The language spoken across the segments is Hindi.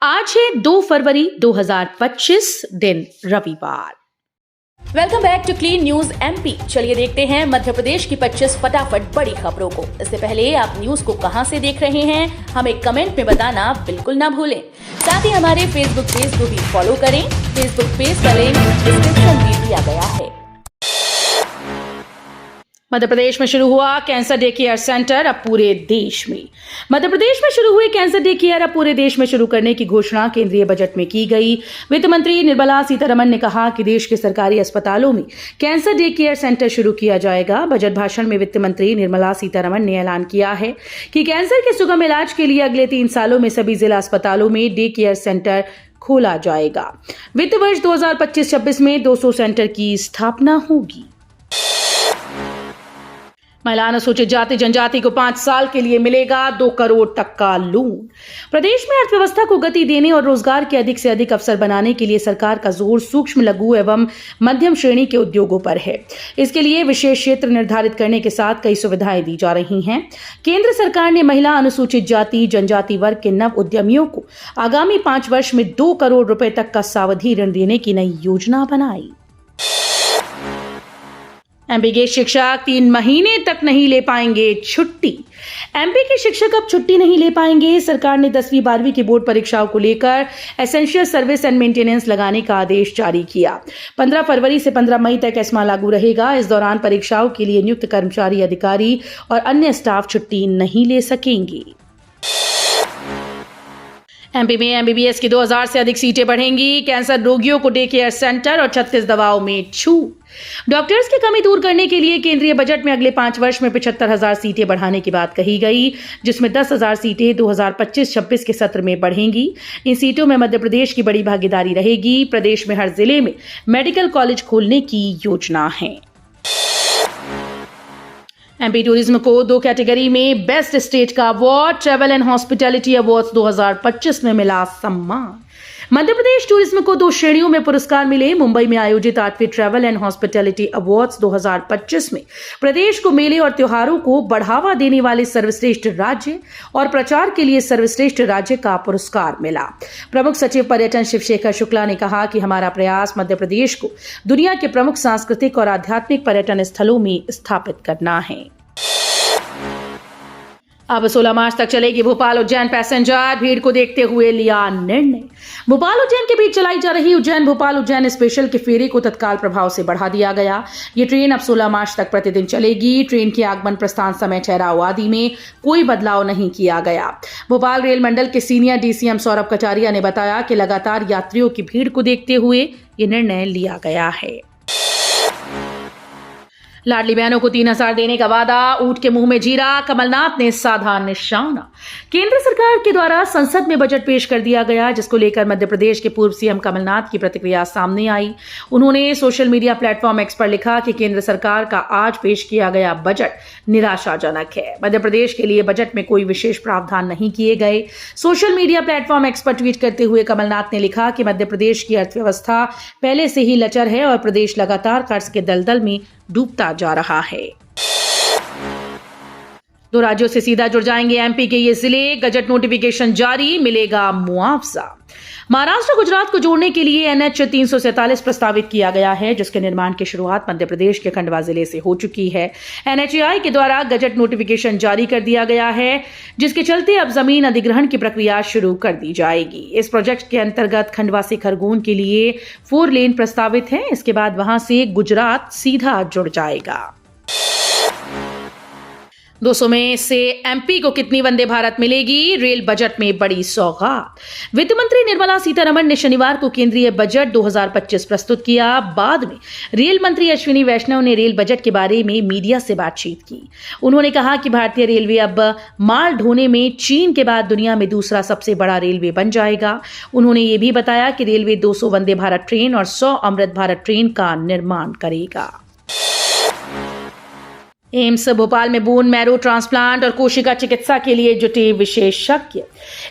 आज है 2 फरवरी 2025 दिन रविवार। Welcome back to clean news MP. चलिए देखते हैं मध्य प्रदेश की 25 फटाफट बड़ी खबरों को। इससे पहले आप न्यूज को कहां से देख रहे हैं हमें कमेंट में बताना बिल्कुल ना भूलें। साथ ही हमारे फेसबुक पेज को भी फॉलो करें। फेसबुक पेज का लिंक डिस्क्रिप्शन में दिया गया है। मध्य प्रदेश में शुरू हुआ कैंसर डे केयर सेंटर अब पूरे देश में। मध्य प्रदेश में शुरू हुए कैंसर डे केयर अब पूरे देश में शुरू करने की घोषणा केंद्रीय बजट में की गई। वित्त मंत्री निर्मला सीतारमण ने कहा कि देश के सरकारी अस्पतालों में कैंसर डे केयर सेंटर शुरू किया जाएगा। बजट भाषण में वित्त मंत्री निर्मला सीतारमण ने ऐलान किया है कि कैंसर के सुगम इलाज के लिए अगले 3 सालों में सभी जिला अस्पतालों में डे केयर सेंटर खोला जाएगा। वित्त वर्ष 2025-26 में 200 सेंटर की स्थापना होगी। महिला अनुसूचित जाति जनजाति को 5 साल के लिए मिलेगा 2 करोड़ तक का लोन। प्रदेश में अर्थव्यवस्था को गति देने और रोजगार के अधिक से अधिक अवसर बनाने के लिए सरकार का जोर सूक्ष्म, लघु एवं मध्यम श्रेणी के उद्योगों पर है। इसके लिए विशेष क्षेत्र निर्धारित करने के साथ कई सुविधाएं दी जा रही हैं। केंद्र सरकार ने महिला अनुसूचित जाति जनजाति वर्ग के नव उद्यमियों को आगामी 5 वर्ष में 2 करोड़ रुपए तक का सावधि ऋण देने की नई योजना बनाई। एमपी के शिक्षक 3 महीने तक नहीं ले पाएंगे छुट्टी। एमपी के शिक्षक अब छुट्टी नहीं ले पाएंगे। सरकार ने 10वीं 12वीं की बोर्ड परीक्षाओं को लेकर एसेंशियल सर्विस एंड मेंटेनेंस लगाने का आदेश जारी किया। 15 फरवरी से 15 मई तक एस्मा लागू रहेगा। इस दौरान परीक्षाओं के लिए नियुक्त कर्मचारी, अधिकारी और अन्य स्टाफ छुट्टी नहीं ले सकेंगे। एमपी में एमबीबीएस की 2000 से अधिक सीटें बढ़ेंगी। कैंसर रोगियों को डे केयर सेंटर और 36 दवाओं में छूट। डॉक्टर्स की कमी दूर करने के लिए केंद्रीय बजट में अगले 5 वर्ष में 75,000 सीटें बढ़ाने की बात कही गई, जिसमें 10,000 सीटें 2025-26 के सत्र में बढ़ेंगी। इन सीटों में मध्य प्रदेश की बड़ी भागीदारी रहेगी। प्रदेश में हर जिले में मेडिकल कॉलेज खोलने की योजना है। एमपी टूरिज्म को 2 कैटेगरी में बेस्ट स्टेट का award, travel and hospitality awards 2025 में मिला सम्मान। मध्य प्रदेश टूरिज्म को 2 श्रेणियों में पुरस्कार मिले। मुंबई में आयोजित 8वीं ट्रैवल एंड हॉस्पिटैलिटी अवार्ड्स 2025 में प्रदेश को मेले और त्योहारों को बढ़ावा देने वाले सर्वश्रेष्ठ राज्य और प्रचार के लिए सर्वश्रेष्ठ राज्य का पुरस्कार मिला। प्रमुख सचिव पर्यटन शिवशेखर शुक्ला ने कहा कि हमारा प्रयास मध्य प्रदेश को दुनिया के प्रमुख सांस्कृतिक और आध्यात्मिक पर्यटन स्थलों में स्थापित करना है। अब 16 मार्च तक चलेगी भोपाल उज्जैन पैसेंजर। भीड़ को देखते हुए लिया निर्णय। भोपाल उज्जैन के बीच चलाई जा रही उज्जैन भोपाल उज्जैन स्पेशल के फेरे को तत्काल प्रभाव से बढ़ा दिया गया। ये ट्रेन अब 16 मार्च तक प्रतिदिन चलेगी। ट्रेन के आगमन, प्रस्थान समय, ठहराव आदि में कोई बदलाव नहीं किया गया। भोपाल रेल मंडल के सीनियर डीसीएम सौरभ कटारिया ने बताया कि लगातार यात्रियों की भीड़ को देखते हुए ये निर्णय लिया गया है। लाडली बहनों को 3,000 देने का वादा, ऊंट के मुंह में जीरा, कमलनाथ ने साधा निशाना। केंद्र सरकार के द्वारा संसद में बजट पेश कर दिया गया, जिसको लेकर मध्य प्रदेश के पूर्व सीएम कमलनाथ की प्रतिक्रिया सामने आई। उन्होंने सोशल मीडिया प्लेटफॉर्म एक्स पर लिखा कि केंद्र सरकार का आज पेश किया गया बजट निराशाजनक है। मध्य प्रदेश के लिए बजट में कोई विशेष प्रावधान नहीं किए गए। सोशल मीडिया प्लेटफॉर्म एक्स पर ट्वीट करते हुए कमलनाथ ने लिखा कि मध्य प्रदेश की अर्थव्यवस्था पहले से ही लचर है और प्रदेश लगातार कर्ज के दलदल में डूबता जा रहा है। 2 राज्यों से सीधा जुड़ जाएंगे एमपी के ये जिले। गजट नोटिफिकेशन जारी, मिलेगा मुआवजा। महाराष्ट्र गुजरात को जोड़ने के लिए एनएच 347 प्रस्तावित किया गया है, जिसके निर्माण की शुरुआत मध्य प्रदेश के खंडवा जिले से हो चुकी है। एनएचएआई के द्वारा गजट नोटिफिकेशन जारी कर दिया गया है, जिसके चलते अब जमीन अधिग्रहण की प्रक्रिया शुरू कर दी जाएगी। इस प्रोजेक्ट के अंतर्गत खंडवा से खरगोन के लिए 4 लेन प्रस्तावित है। इसके बाद वहां से गुजरात सीधा जुड़ जाएगा। 200 में से एमपी को कितनी वंदे भारत मिलेगी? रेल बजट में बड़ी सौगात। वित्त मंत्री निर्मला सीतारमण ने शनिवार को केंद्रीय बजट 2025 प्रस्तुत किया। बाद में रेल मंत्री अश्विनी वैष्णव ने रेल बजट के बारे में मीडिया से बातचीत की। उन्होंने कहा कि भारतीय रेलवे अब माल ढोने में चीन के बाद दुनिया में दूसरा सबसे बड़ा रेलवे बन जाएगा। उन्होंने ये भी बताया कि रेलवे 200 वंदे भारत ट्रेन और 100 अमृत भारत ट्रेन का निर्माण करेगा। एम्स भोपाल में बोन मैरो ट्रांसप्लांट और कोशिका चिकित्सा के लिए जुटे विशेषज्ञ।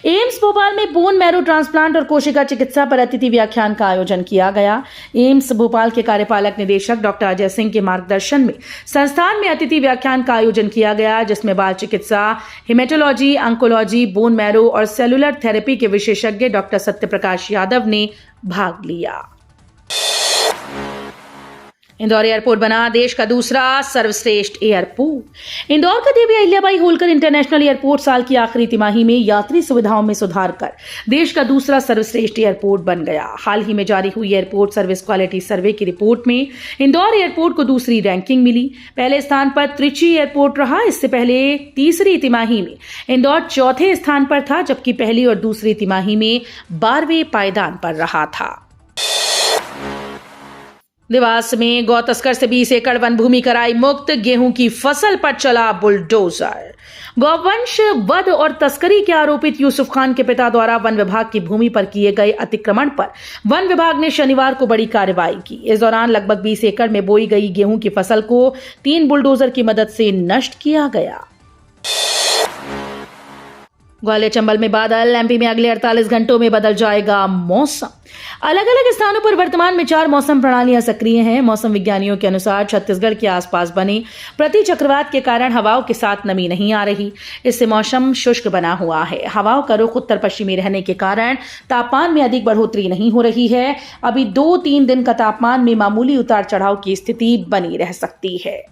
एम्स भोपाल में बोन मैरो ट्रांसप्लांट और कोशिका चिकित्सा पर अतिथि व्याख्यान का आयोजन किया गया। एम्स भोपाल के कार्यपालक निदेशक डॉक्टर अजय सिंह के मार्गदर्शन में संस्थान में अतिथि व्याख्यान का आयोजन किया गया, जिसमें बाल चिकित्सा, हेमेटोलॉजी, अंकोलॉजी, बोन मैरो और सेलुलर थेरेपी के विशेषज्ञ डॉक्टर सत्यप्रकाश यादव ने भाग लिया। इंदौर एयरपोर्ट बना देश का दूसरा सर्वश्रेष्ठ एयरपोर्ट। इंदौर का देवी अहिल्याबाई होलकर इंटरनेशनल एयरपोर्ट साल की आखिरी तिमाही में यात्री सुविधाओं में सुधार कर देश का दूसरा सर्वश्रेष्ठ एयरपोर्ट बन गया। हाल ही में जारी हुई एयरपोर्ट सर्विस क्वालिटी सर्वे की रिपोर्ट में इंदौर एयरपोर्ट को दूसरी रैंकिंग मिली। पहले स्थान पर त्रिची एयरपोर्ट रहा। इससे पहले तीसरी तिमाही में इंदौर चौथे स्थान पर था, जबकि पहली और दूसरी तिमाही में 12वें पायदान पर रहा था। देवास में गौ तस्कर से 20 एकड़ वन भूमि कराई मुक्त, गेहूं की फसल पर चला बुलडोजर। गौवंश वध और तस्करी के आरोपित यूसुफ खान के पिता द्वारा वन विभाग की भूमि पर किए गए अतिक्रमण पर वन विभाग ने शनिवार को बड़ी कार्रवाई की। इस दौरान लगभग 20 एकड़ में बोई गई गेहूं की फसल को 3 बुलडोजर की मदद से नष्ट किया गया। ग्वालियर चंबल में बादल, एमपी में अगले 48 घंटों में बदल जाएगा मौसम। अलग अलग स्थानों पर वर्तमान में 4 मौसम प्रणालियां सक्रिय हैं। मौसम विज्ञानियों के अनुसार छत्तीसगढ़ के आसपास बने प्रति चक्रवात के कारण हवाओं के साथ नमी नहीं आ रही। इससे मौसम शुष्क बना हुआ है। हवाओं का रुख उत्तर पश्चिमी रहने के कारण तापमान में अधिक बढ़ोतरी नहीं हो रही है। अभी 2-3 दिन का तापमान में मामूली उतार चढ़ाव की स्थिति बनी रह सकती है।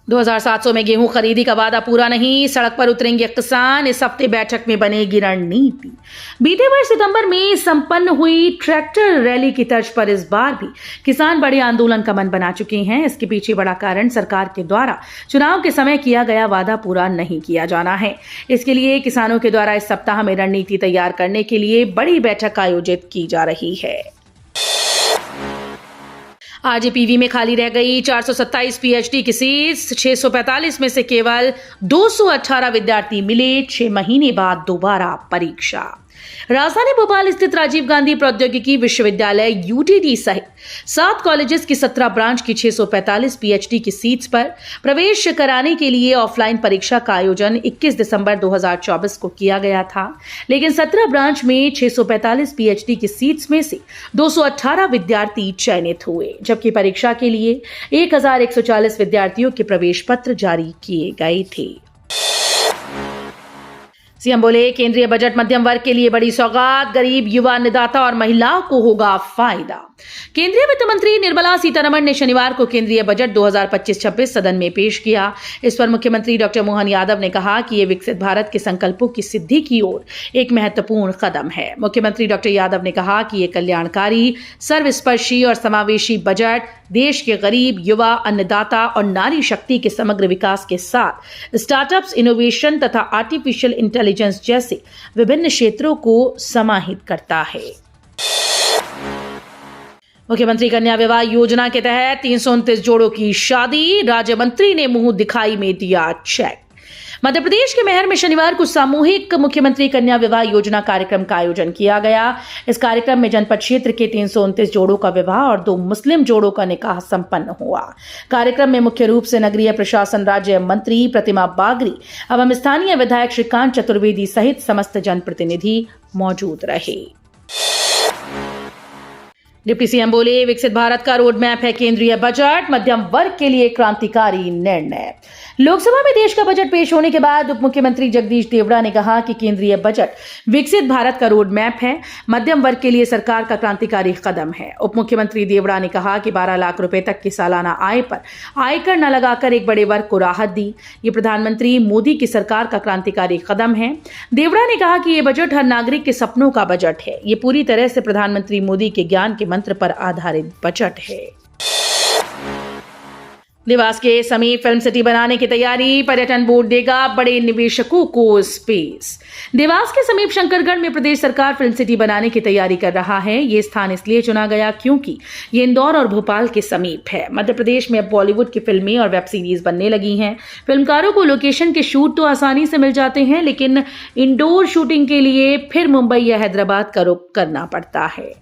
2700 में गेहूं खरीदी का वादा पूरा नहीं, सड़क पर उतरेंगे किसान। इस हफ्ते बैठक में बनेगी रणनीति। बीते वर्ष सितंबर में संपन्न हुई ट्रैक्टर रैली की तर्ज पर इस बार भी किसान बड़े आंदोलन का मन बना चुके हैं। इसके पीछे बड़ा कारण सरकार के द्वारा चुनाव के समय किया गया वादा पूरा नहीं किया जाना है। इसके लिए किसानों के द्वारा इस सप्ताह में रणनीति तैयार करने के लिए बड़ी बैठक आयोजित की जा रही है। आज पीवी में खाली रह गई 427 पीएचडी की सीट्स। 645 में से केवल 218 विद्यार्थी मिले। 6 महीने बाद दोबारा परीक्षा। राजधानी भोपाल स्थित राजीव गांधी प्रौद्योगिकी विश्वविद्यालय यूटीडी सहित 7 कॉलेजेस की 17 ब्रांच की 645 पीएचडी की सीट्स पर प्रवेश कराने के लिए ऑफलाइन परीक्षा का आयोजन 21 दिसंबर 2024 को किया गया था, लेकिन 17 ब्रांच में 645 पीएचडी की सीट्स में से 218 विद्यार्थी चयनित हुए, जबकि परीक्षा के लिए 1140 विद्यार्थियों के प्रवेश पत्र जारी किए गए थे। सीएम बोले, केंद्रीय बजट मध्यम वर्ग के लिए बड़ी सौगात, गरीब, युवा, अन्नदाता और महिलाओं को होगा फायदा। केंद्रीय वित्त मंत्री निर्मला सीतारमण ने शनिवार को केंद्रीय बजट 2025-26 सदन में पेश किया। इस पर मुख्यमंत्री डॉक्टर मोहन यादव ने कहा कि यह विकसित भारत के संकल्पों की सिद्धि की ओर एक महत्वपूर्ण कदम है। मुख्यमंत्री डॉक्टर यादव ने कहा कि यह कल्याणकारी, सर्वस्पर्शी और समावेशी बजट देश के गरीब, युवा, अन्नदाता और नारी शक्ति के समग्र विकास के साथ स्टार्टअप्स, इनोवेशन तथा आर्टिफिशियल इंटेलिजेंस जैसे विभिन्न क्षेत्रों को समाहित करता है। मुख्यमंत्री कन्या विवाह योजना के तहत 329 जोड़ों की शादी। राज्य मंत्री ने मुंह दिखाई में दिया चेक। मध्य प्रदेश के महर में शनिवार को सामूहिक मुख्यमंत्री कन्या विवाह योजना कार्यक्रम का आयोजन किया गया। इस कार्यक्रम में जनपद क्षेत्र के 329 जोड़ों का विवाह और 2 मुस्लिम जोड़ों का निकाह संपन्न हुआ। कार्यक्रम में मुख्य रूप से नगरीय प्रशासन राज्य मंत्री प्रतिमा बागरी एवं स्थानीय विधायक श्रीकांत चतुर्वेदी सहित समस्त जनप्रतिनिधि मौजूद रहे। डिप्टी सीएम बोले, विकसित भारत का रोड मैप है केंद्रीय बजट, मध्यम वर्ग के लिए क्रांतिकारी निर्णय। लोकसभा में देश का बजट पेश होने के बाद उप मुख्यमंत्री जगदीश देवड़ा ने कहा कि केंद्रीय बजट विकसित भारत का रोड मैप है, मध्यम वर्ग के लिए सरकार का क्रांतिकारी कदम है। उप मुख्यमंत्री देवड़ा ने कहा कि 12 लाख रुपए तक की सालाना आय पर आयकर न लगाकर एक बड़े वर्ग को राहत दी। ये प्रधानमंत्री मोदी की सरकार का क्रांतिकारी कदम है। देवड़ा ने कहा कि ये बजट हर नागरिक के सपनों का बजट है। ये पूरी तरह से प्रधानमंत्री मोदी के ज्ञान के मंत्र पर आधारित बजट है। देवास के समीप फिल्म सिटी बनाने की तैयारी, पर्यटन बोर्ड देगा बड़े निवेशकों को स्पेस। देवास के समीप शंकरगढ़ में प्रदेश सरकार फिल्म सिटी बनाने की तैयारी कर रहा है। ये स्थान इसलिए चुना गया क्योंकि ये इंदौर और भोपाल के समीप है। मध्य प्रदेश में अब बॉलीवुड की फिल्में और वेब सीरीज बनने लगी हैं। फिल्मकारों को लोकेशन के शूट तो आसानी से मिल जाते हैं, लेकिन इंडोर शूटिंग के लिए फिर मुंबई या हैदराबाद का रुख करना पड़ता है।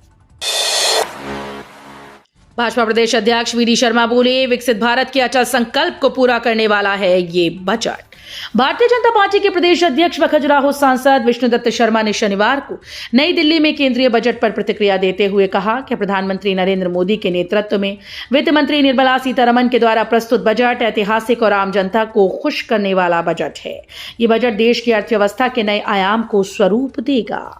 भाजपा प्रदेश अध्यक्ष वी डी शर्मा बोले, विकसित भारत के अचल संकल्प को पूरा करने वाला है ये बजट। भारतीय जनता पार्टी के प्रदेश अध्यक्ष व खजुराहो सांसद विष्णुदत्त शर्मा ने शनिवार को नई दिल्ली में केंद्रीय बजट पर प्रतिक्रिया देते हुए कहा कि प्रधानमंत्री नरेंद्र मोदी के नेतृत्व में वित्त मंत्री निर्मला सीतारमण के द्वारा प्रस्तुत बजट ऐतिहासिक और आम जनता को खुश करने वाला बजट है। ये बजट देश की अर्थव्यवस्था के नए आयाम को स्वरूप देगा।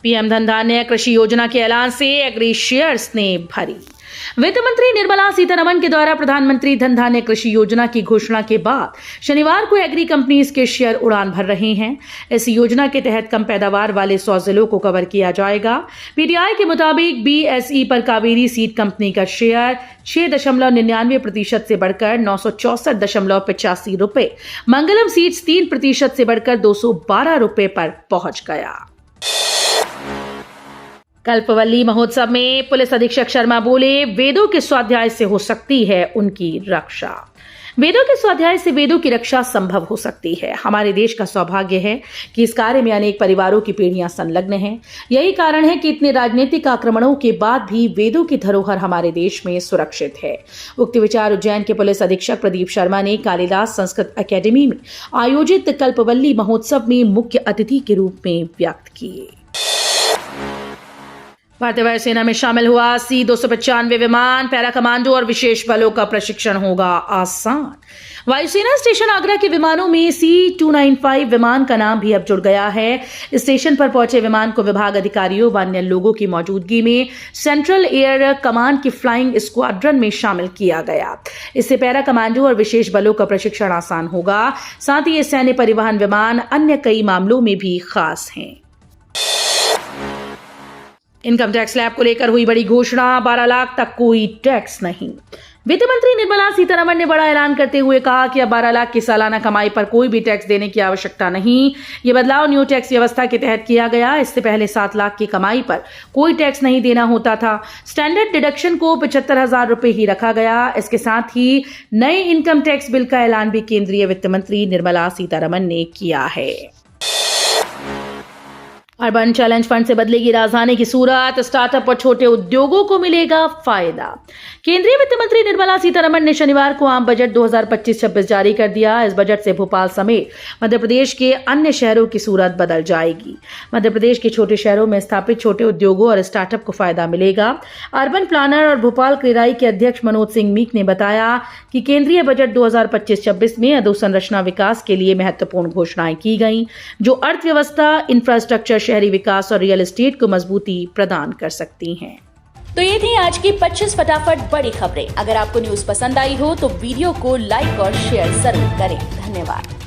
पीएम धन धान्य कृषि योजना के ऐलान से एग्री शेयर्स ने भरी। वित्त मंत्री निर्मला सीतारमण के द्वारा प्रधानमंत्री धन धान्य कृषि योजना की घोषणा के बाद शनिवार को एग्री कंपनीज के शेयर उड़ान भर रहे हैं। इस योजना के तहत कम पैदावार वाले 100 जिलों को कवर किया जाएगा। पीटीआई के मुताबिक बीएसई पर कावेरी सीड कंपनी का शेयर 6.99% से बढ़कर 964.85 रुपए, मंगलम सीड्स 3% से बढ़कर 212 रुपए पर पहुंच गया। कल्पवल्ली महोत्सव में पुलिस अधीक्षक शर्मा बोले, वेदों के स्वाध्याय से हो सकती है उनकी रक्षा। वेदों के स्वाध्याय से वेदों की रक्षा संभव हो सकती है। हमारे देश का सौभाग्य है कि इस कार्य में अनेक परिवारों की पीढ़ियां संलग्न हैं। यही कारण है कि इतने राजनीतिक आक्रमणों के बाद भी वेदों की धरोहर हमारे देश में सुरक्षित है। उक्त विचार उज्जैन के पुलिस अधीक्षक प्रदीप शर्मा ने कालिदास संस्कृत अकेडमी में आयोजित कल्पवल्ली महोत्सव में मुख्य अतिथि के रूप में व्यक्त किए। भारतीय वायुसेना में शामिल हुआ C-295 विमान, पैरा कमांडो और विशेष बलों का प्रशिक्षण होगा आसान। वायुसेना स्टेशन आगरा के विमानों में C-295 विमान का नाम भी अब जुड़ गया है। स्टेशन पर पहुंचे विमान को विभाग अधिकारियों व अन्य लोगों की मौजूदगी में सेंट्रल एयर कमांड की फ्लाइंग स्क्वाड्रन में शामिल किया गया। इससे पैरा कमांडो और विशेष बलों का प्रशिक्षण आसान होगा। साथ ही ये सैन्य परिवहन विमान अन्य कई मामलों में भी खास हैं। इनकम टैक्स स्लैब को लेकर हुई बड़ी घोषणा, 12 लाख तक कोई टैक्स नहीं। वित्त मंत्री निर्मला सीतारमण ने बड़ा ऐलान करते हुए कहा कि अब 12 लाख की सालाना कमाई पर कोई भी टैक्स देने की आवश्यकता नहीं। ये बदलाव न्यू टैक्स व्यवस्था के तहत किया गया। इससे पहले 7 लाख की कमाई पर कोई टैक्स नहीं देना होता था। स्टैंडर्ड डिडक्शन को 75,000 रुपए ही रखा गया। इसके साथ ही नए इनकम टैक्स बिल का ऐलान भी केंद्रीय वित्त मंत्री निर्मला सीतारमण ने किया है। अर्बन चैलेंज फंड से बदलेगी राजधानी की सूरत, स्टार्टअप और छोटे उद्योगों को मिलेगा फायदा। केंद्रीय वित्त मंत्री निर्मला सीतारमण ने शनिवार को आम बजट 2025-26 जारी कर दिया। इस बजट से भोपाल समेत मध्य प्रदेश के अन्य शहरों की सूरत बदल जाएगी। मध्य प्रदेश के छोटे शहरों में स्थापित छोटे उद्योगों और स्टार्टअप को फायदा मिलेगा। अर्बन प्लानर और भोपाल क्रेडाई के अध्यक्ष मनोज सिंह मीक ने बताया कि केंद्रीय बजट 2025-26 में अधोसंरचना विकास के लिए महत्वपूर्ण घोषणाएं की गई, जो अर्थव्यवस्था, इंफ्रास्ट्रक्चर, शहरी विकास और रियल एस्टेट को मजबूती प्रदान कर सकती हैं। तो ये थी आज की 25 फटाफट बड़ी खबरें। अगर आपको न्यूज पसंद आई हो तो वीडियो को लाइक और शेयर जरूर करें। धन्यवाद।